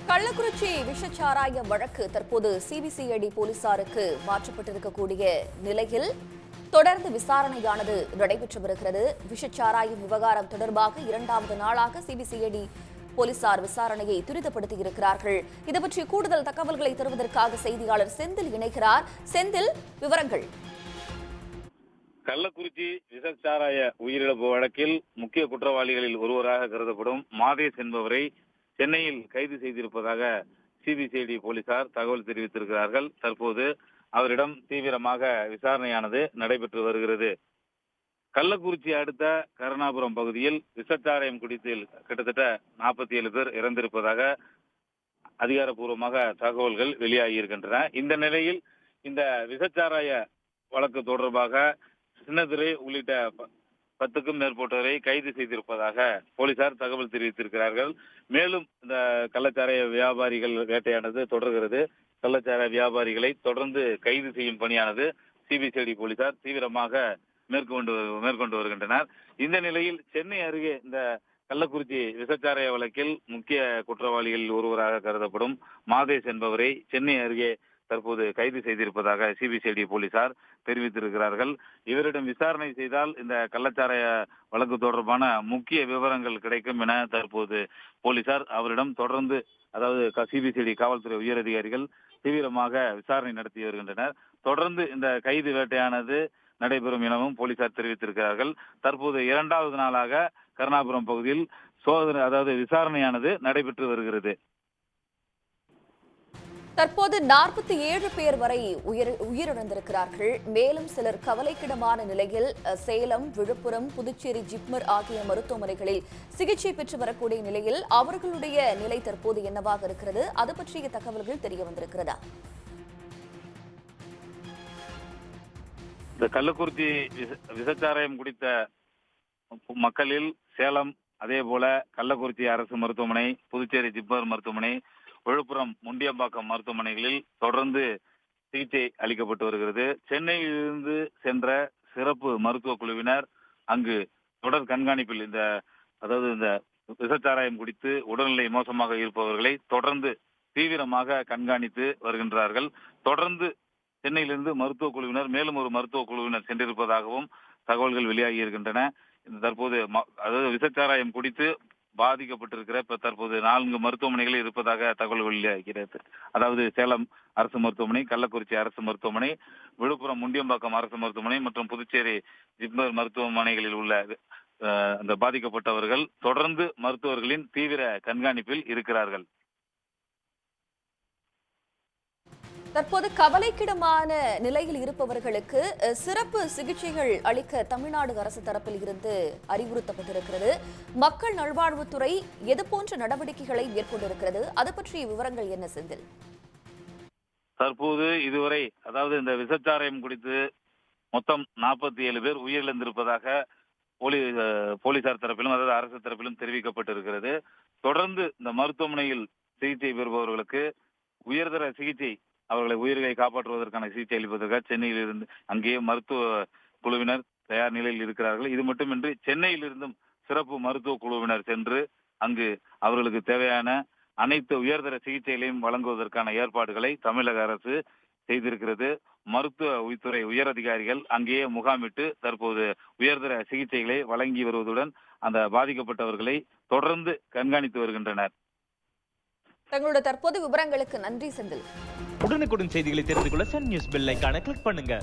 கள்ளக்குறிச்சி விஷச்சாராய வழக்கு தற்போது சிபிசிஐடி போலீசாருக்கு மாற்றப்பட்டிருக்கக்கூடிய நிலையில் தொடர்ந்து விசாரணையானது நடைபெற்று வருகிறது. விஷச்சாராய விவகாரம் தொடர்பாக இரண்டாவது நாளாக சிபிசிஐடி போலீசார் விசாரணையை துரிதப்படுத்தியிருக்கிறார்கள். இது பற்றிய கூடுதல் தகவல்களை தருவதற்காக செய்தியாளர் செந்தில் இணைகிறார். செந்தில், விவரங்கள். கள்ளக்குறிச்சி விஷச்சாராய உயிரிழப்பு வழக்கில் முக்கிய குற்றவாளிகளில் ஒருவராக கருதப்படும் மாதேஷ் என்பவரை சென்னையில் கைது செய்திருப்பதாக சிபிசிஐடி போலீசார் தகவல் தெரிவித்திருக்கிறார்கள். தற்போது அவரிடம் தீவிரமாக விசாரணையானது நடைபெற்று வருகிறது. கள்ளக்குறிச்சி அடுத்த கருணாபுரம் பகுதியில் விஷச்சாராயம் குடித்தில் கிட்டத்தட்ட 47 பேர் இறந்திருப்பதாக அதிகாரப்பூர்வமாக தகவல்கள் வெளியாகியிருக்கின்றன. இந்த நிலையில் இந்த விஷச்சாராய வழக்கு தொடர்பாக சின்னதுரை உள்ளிட்ட 10க்கும் மேற்பட்டோரை கைது செய்திருப்பதாக போலீசார் தகவல் தெரிவித்திருக்கிறார்கள். மேலும் இந்த கள்ளச்சாராய வியாபாரிகள் வேட்டையானது தொடர்கிறது. கள்ளச்சாராய வியாபாரிகளை தொடர்ந்து கைது செய்யும் பணியானது சிபிசிஐடி போலீசார் தீவிரமாக மேற்கொண்டு வருகின்றனர். இந்த நிலையில் சென்னை அருகே இந்த கள்ளக்குறிச்சி விஷச்சாராய வழக்கில் முக்கிய குற்றவாளிகளில் ஒருவராக கருதப்படும் மாதேஷ் என்பவரை சென்னை அருகே தற்போது கைது செய்திருப்பதாக சிபிசிஐடி போலீசார் தெரிவித்திருக்கிறார்கள். இவரிடம் விசாரணை செய்தால் இந்த கள்ளச்சாராய வழக்கு தொடர்பான முக்கிய விவரங்கள் கிடைக்கும் என தற்போது போலீசார் அவரிடம் தொடர்ந்து, அதாவது சிபிசிஐடி காவல்துறை உயரதிகாரிகள் தீவிரமாக விசாரணை நடத்தி வருகின்றனர். தொடர்ந்து இந்த கைது வேட்டையானது நடைபெறும் எனவும் போலீசார் தெரிவித்திருக்கிறார்கள். தற்போது இரண்டாவது நாளாக கருணாபுரம் பகுதியில் சோதனை, அதாவது விசாரணையானது நடைபெற்று வருகிறது. தற்போது 47 பேர் வரை உயிரிழந்திருக்கிறார்கள். மேலும் சிலர் கவலைக்கிடமான நிலையில் சேலம், விழுப்புரம், புதுச்சேரி ஜிப்மர் ஆகிய மருத்துவமனைகளில் சிகிச்சை பெற்று வரக்கூடிய நிலையில் அவர்களுடைய நிலை தற்போது என்னவாக இருக்கிறது? அது பற்றிய தகவல்கள் தெரிய வந்திருக்கிறதா? இந்த கள்ளக்குறிச்சி விஷச்சாராயம் குடித்த மக்களில் சேலம், அதே போல கள்ளக்குறிச்சி அரசு மருத்துவமனை, புதுச்சேரி ஜிப்மர் மருத்துவமனை, விழுப்புரம் முண்டியம்பாக்கம் மருத்துவமனைகளில் தொடர்ந்து சிகிச்சை அளிக்கப்பட்டு வருகிறது. சென்னையிலிருந்து சென்ற சிறப்பு மருத்துவ குழுவினர் அங்கு தொடர் கண்காணிப்பில் இந்த விஷச்சாராயம் குடித்து உடல்நிலை மோசமாக இருப்பவர்களை தொடர்ந்து தீவிரமாக கண்காணித்து வருகின்றார்கள். தொடர்ந்து சென்னையிலிருந்து மருத்துவ குழுவினர் மேலும் ஒரு மருத்துவ குழுவினர் சென்றிருப்பதாகவும் தகவல்கள் வெளியாகி இருக்கின்றன. தற்போது விஷச்சாராயம் குடித்து பாதிக்கப்பட்டிருக்கிற தற்போது 4 மருத்துவமனைகளில் இருப்பதாக தகவல்கள் வெளியாகிறது. அதாவது சேலம் அரசு மருத்துவமனை, கள்ளக்குறிச்சி அரசு மருத்துவமனை, விழுப்புரம் முண்டியம்பாக்கம் அரசு மருத்துவமனை மற்றும் புதுச்சேரி ஜிப்மர் மருத்துவமனைகளில் உள்ள அந்த பாதிக்கப்பட்டவர்கள் தொடர்ந்து மருத்துவர்களின் தீவிர கண்காணிப்பில் இருக்கிறார்கள். தற்போது கவலைக்கிடமான நிலையில் இருப்பவர்களுக்கு சிறப்பு சிகிச்சைகள் அளிக்க தமிழ்நாடு அரசு தரப்பில் இருந்து அறிவுறுத்தப்பட்டிருக்கிறது. மக்கள் நல்வாழ்வுத்துறை எது போன்ற நடவடிக்கைகளை மேற்கொண்டிருக்கிறது? அது பற்றிய விவரங்கள் என்ன செந்தில்? தற்போது இதுவரை, அதாவது இந்த விஷச்சாராயம் குடித்து மொத்தம் 47 பேர் உயிரிழந்திருப்பதாக போலீசார் தரப்பிலும், அதாவது அரசு தரப்பிலும் தெரிவிக்கப்பட்டிருக்கிறது. தொடர்ந்து இந்த மருத்துவமனையில் சிகிச்சை பெறுபவர்களுக்கு உயர்தர சிகிச்சை, அவர்களை உயிர்களை காப்பாற்றுவதற்கான சிகிச்சை அளிப்பதற்காக சென்னையில் இருந்து அங்கேயே மருத்துவ குழுவினர் தயார் நிலையில் இருக்கிறார்கள். இது மட்டுமின்றி சென்னையிலிருந்தும் சிறப்பு மருத்துவ குழுவினர் சென்று அங்கு அவர்களுக்கு தேவையான அனைத்து உயர்தர சிகிச்சைகளையும் வழங்குவதற்கான ஏற்பாடுகளை தமிழக அரசு செய்திருக்கிறது. மருத்துவ துறை உயர் அதிகாரிகள் அங்கேயே முகாமிட்டு தற்போது உயர்தர சிகிச்சைகளை வழங்கி வருவதுடன் அந்த பாதிக்கப்பட்டவர்களை தொடர்ந்து கண்காணித்து வருகின்றனர். தங்களோட தற்போது விவரங்களுக்கு நன்றி செந்தில். உடனுக்குடன் செய்திகளை தெரிந்து கொள்ள சன் நியூஸ் பெல் ஐகானை கிளிக் பண்ணுங்க.